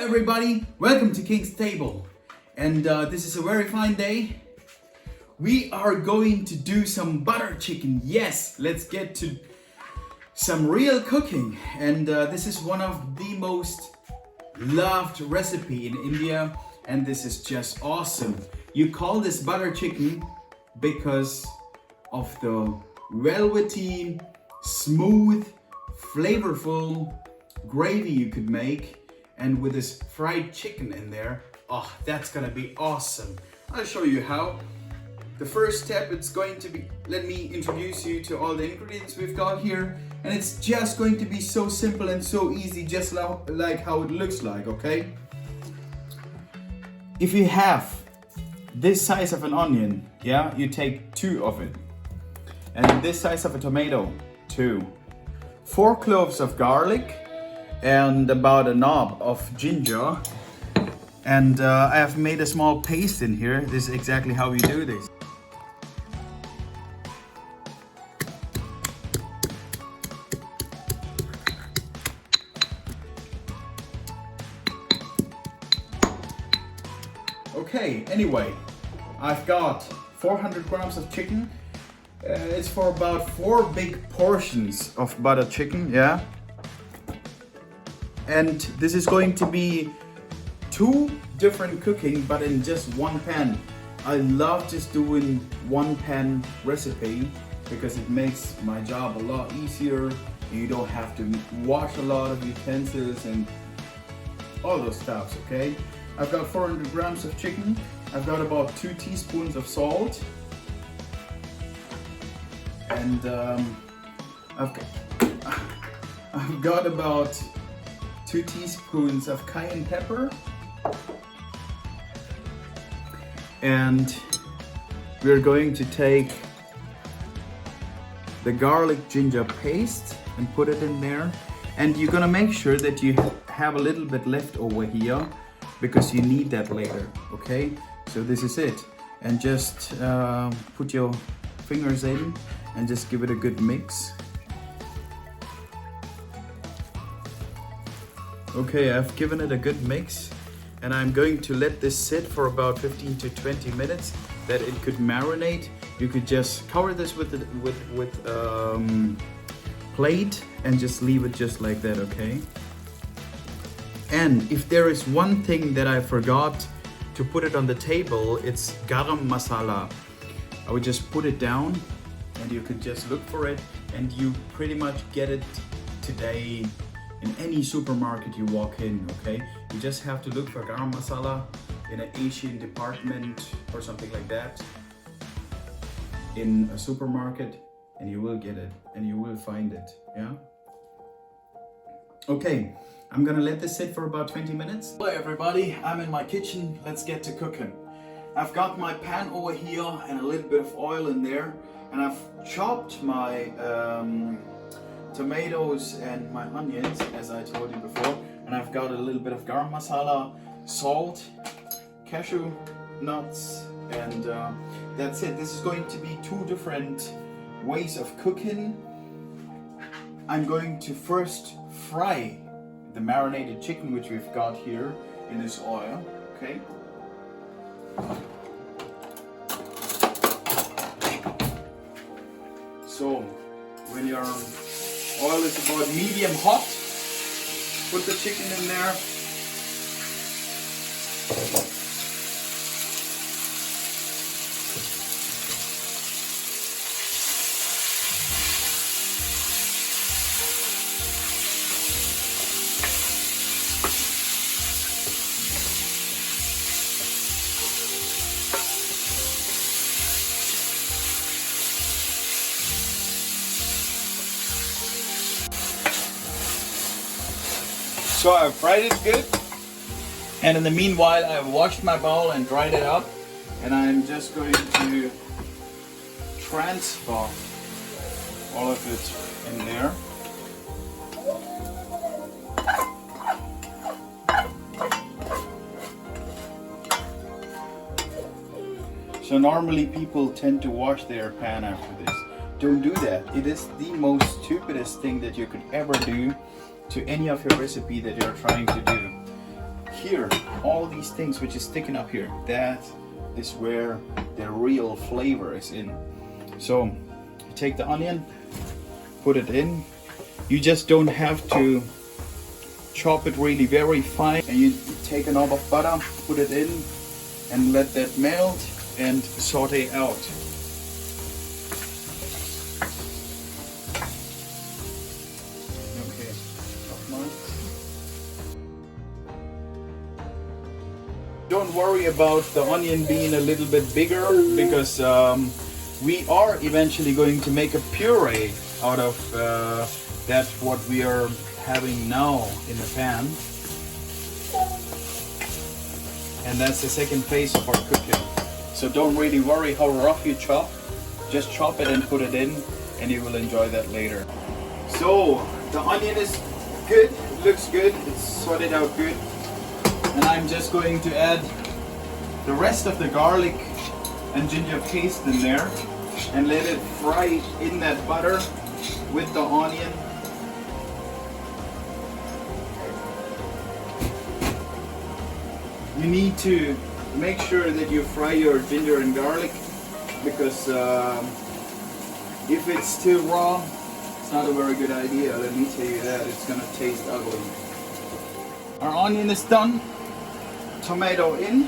everybody, welcome to King's Table. And this is a very fine day. We are going to do some butter chicken. Yes, let's get to some real cooking. And this is one of the most loved recipe in India. And this is just awesome. You call this butter chicken because of the velvety, smooth, flavorful gravy you could make. And with this fried chicken in there, oh, that's gonna be awesome. I'll show you how. The first step, it's going to be, let me introduce you to all the ingredients we've got here. And it's just going to be so simple and so easy, just like how it looks like, okay? If you have this size of an onion, yeah, you take 2 of it. And this size of a tomato, 2. 4 cloves of garlic, and about a knob of ginger. And I have made a small paste in here. This is exactly how we do this. Okay, anyway, I've got 400 grams of chicken. It's for about 4 big portions of butter chicken, yeah? And this is going to be 2 different cooking, but in just one pan. I love just doing one pan recipe because it makes my job a lot easier. You don't have to wash a lot of utensils and all those stuffs, okay? I've got 400 grams of chicken. I've got about 2 teaspoons of salt. And I've got about 2 teaspoons of cayenne pepper. And we're going to take the garlic ginger paste and put it in there. And you're gonna make sure that you have a little bit left over here because you need that later, okay? So this is it. And just put your fingers in and just give it a good mix. Okay, I've given it a good mix and I'm going to let this sit for about 15 to 20 minutes that it could marinate. You could just cover this with plate and just leave it just like that, okay? And if there is one thing that I forgot to put it on the table, it's garam masala. I would just put it down and you could just look for it, and you pretty much get it today in any supermarket you walk in, okay? You just have to look for garam masala in an Asian department or something like that in a supermarket, and you will get it and you will find it, yeah? Okay, I'm gonna let this sit for about 20 minutes. Hello everybody, I'm in my kitchen. Let's get to cooking. I've got my pan over here and a little bit of oil in there, and I've chopped my tomatoes and my onions, as I told you before, and I've got a little bit of garam masala, salt, cashew nuts, and that's it. This is going to be 2 different ways of cooking. I'm going to first fry the marinated chicken, which we've got here in this oil, okay? So when your oil is about medium hot, put the chicken in there. So I fried it good, and in the meanwhile I washed my bowl and dried it up, and I'm just going to transfer all of it in there. So normally people tend to wash their pan after this. Don't do that. It is the most stupidest thing that you could ever do to any of your recipe that you're trying to do. here, all these things which is sticking up here, that is where the real flavor is in. So you take the onion, put it in. You just don't have to chop it really very fine. And you take a knob of butter, put it in, and let that melt and saute out. Okay, don't worry about the onion being a little bit bigger, because we are eventually going to make a puree out of that what we are having now in the pan. And that's the second phase of our cooking. So don't really worry how rough you chop. Just chop it and put it in, and you will enjoy that later. So the onion is good, it looks good, it's sorted out good. And I'm just going to add the rest of the garlic and ginger paste in there and let it fry in that butter with the onion. You need to make sure that you fry your ginger and garlic, because if it's still raw, it's not a very good idea. Let me tell you that, it's gonna taste ugly. Our onion is done. Tomato in.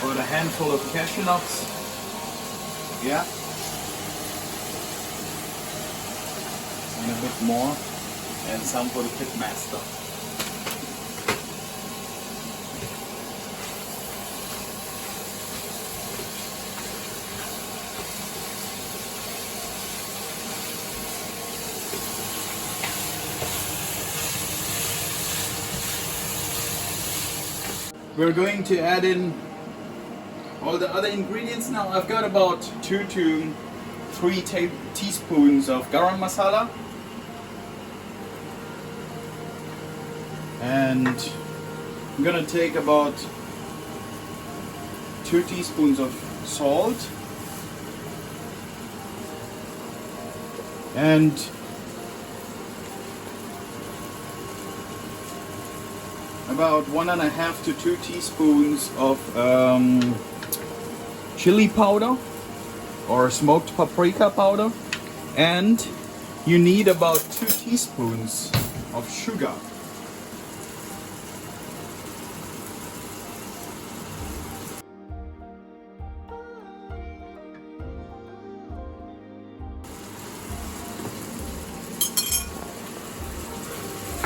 Put a handful of cashew nuts. Yeah. And a bit more. And some for the pitmaster. We're going to add in all the other ingredients now. I've got about 2 to 3 teaspoons of garam masala. And I'm gonna take about 2 teaspoons of salt. And about 1.5 to 2 teaspoons of chili powder or smoked paprika powder, and you need about 2 teaspoons of sugar.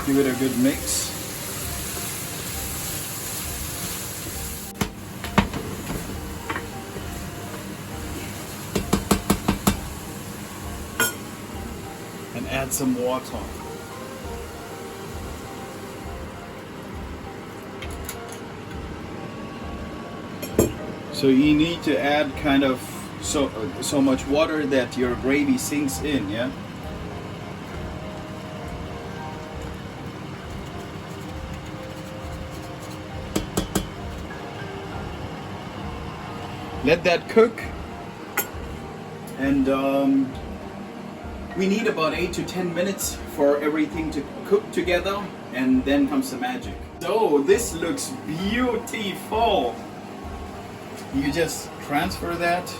Give it a good mix. And add some water. So you need to add kind of so much water that your gravy sinks in, yeah? Let that cook, and we need about 8 to 10 minutes for everything to cook together, and then comes the magic. So this looks beautiful. You just transfer that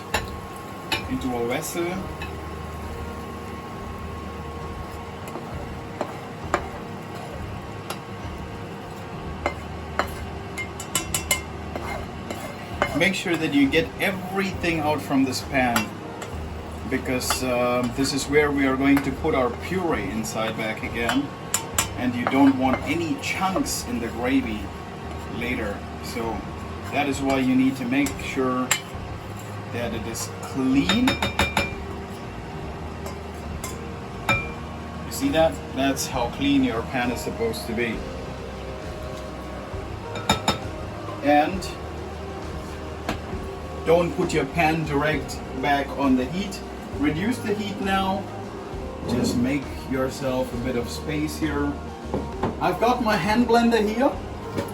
into a vessel. Make sure that you get everything out from this pan, because this is where we are going to put our puree inside back again, and you don't want any chunks in the gravy later. So that is why you need to make sure that it is clean. You see that? That's how clean your pan is supposed to be. And don't put your pan direct back on the heat. Reduce the heat now. Just make yourself a bit of space here. I've got my hand blender here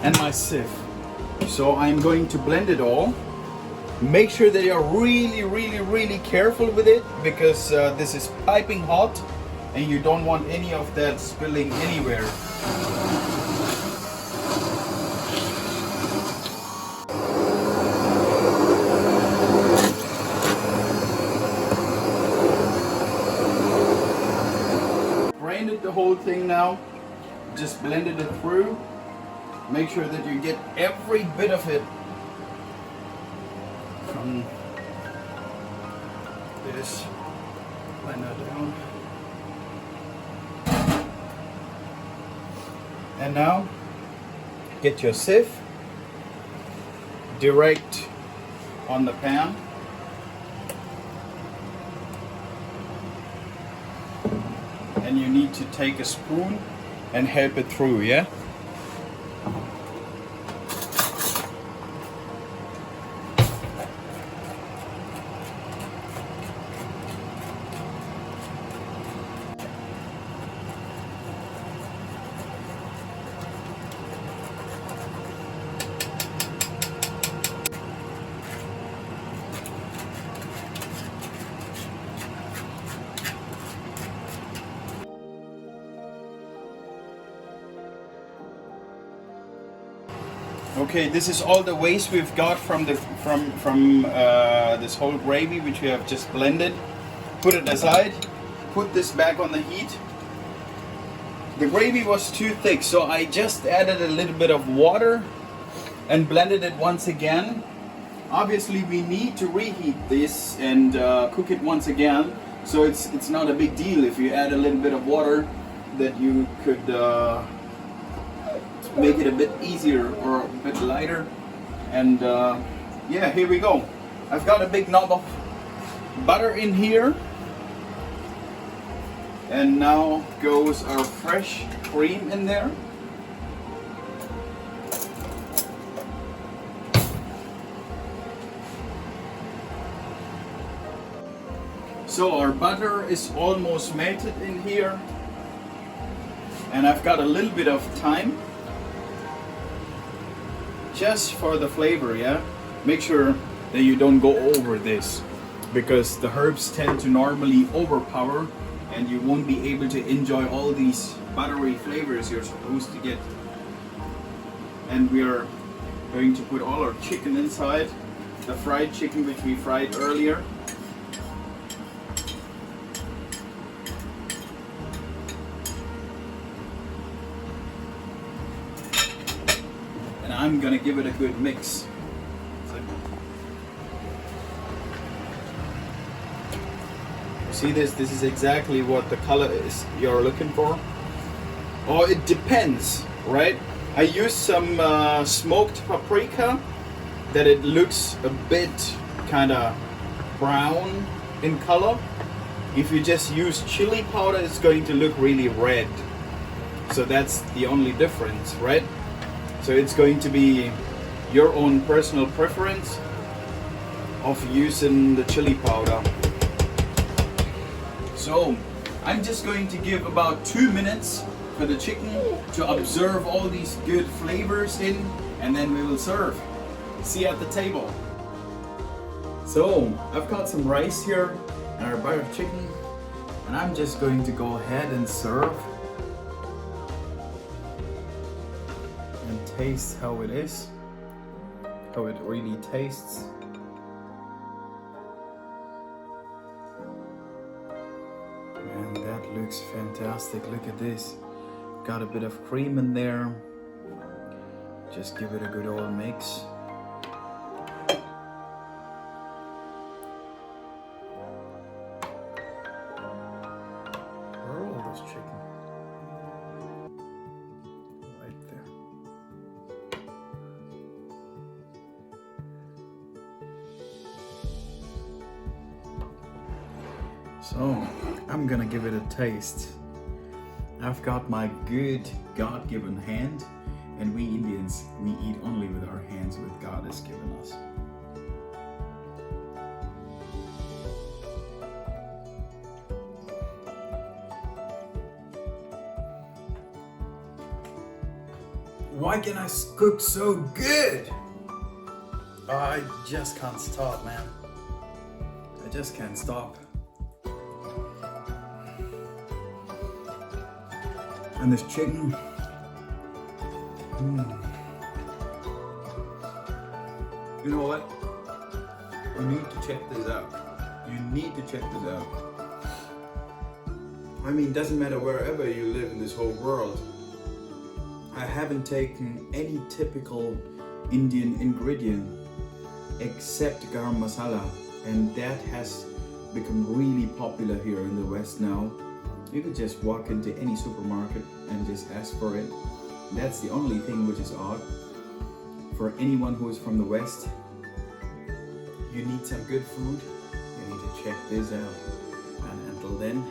and my sieve. So I'm going to blend it all. Make sure that you're really careful with it, because this is piping hot and you don't want any of that spilling anywhere. Grinded the whole thing now, just blended it through. Make sure that you get every bit of it from this blender down. And now get your sieve direct on the pan. And you need to take a spoon and help it through, yeah? Okay, this is all the waste we've got from the this whole gravy which we have just blended. Put it aside. Put this back on the heat. The gravy was too thick, so I just added a little bit of water and blended it once again. Obviously, we need to reheat this and cook it once again, so it's not a big deal if you add a little bit of water. That you could make it a bit easier or a bit lighter. And yeah, here we go. I've got a big knob of butter in here, and now goes our fresh cream in there. So our butter is almost melted in here, and I've got a little bit of thyme just for the flavor, yeah? Make sure that you don't go over this, because the herbs tend to normally overpower and you won't be able to enjoy all these buttery flavors you're supposed to get. And we are going to put all our chicken inside, the fried chicken which we fried earlier. And I'm gonna give it a good mix. See this? This is exactly what the color is you're looking for. Or it depends, right? I use some smoked paprika that it looks a bit kind of brown in color. If you just use chili powder, it's going to look really red. So that's the only difference, right? So it's going to be your own personal preference of using the chili powder. So I'm just going to give about 2 minutes for the chicken to observe all these good flavors in, and then we will serve. See you at the table. So I've got some rice here and our buttered chicken, and I'm just going to go ahead and serve and taste how it is, how it really tastes. And that looks fantastic. Look at this. Got a bit of cream in there. Just give it a good old mix. Where are all this chicken? Right there. So I'm gonna give it a taste. I've got my good God-given hand, and we Indians, we eat only with our hands what God has given us. Why can I cook so good? I just can't stop, man. I just can't stop. And this chicken. You know what? You need to check this out. You need to check this out. I mean, doesn't matter wherever you live in this whole world. I haven't taken any typical Indian ingredient except garam masala, and that has become really popular here in the West now. You could just walk into any supermarket and just ask for it. That's the only thing which is odd. For anyone who is from the West, you need some good food, you need to check this out. And until then,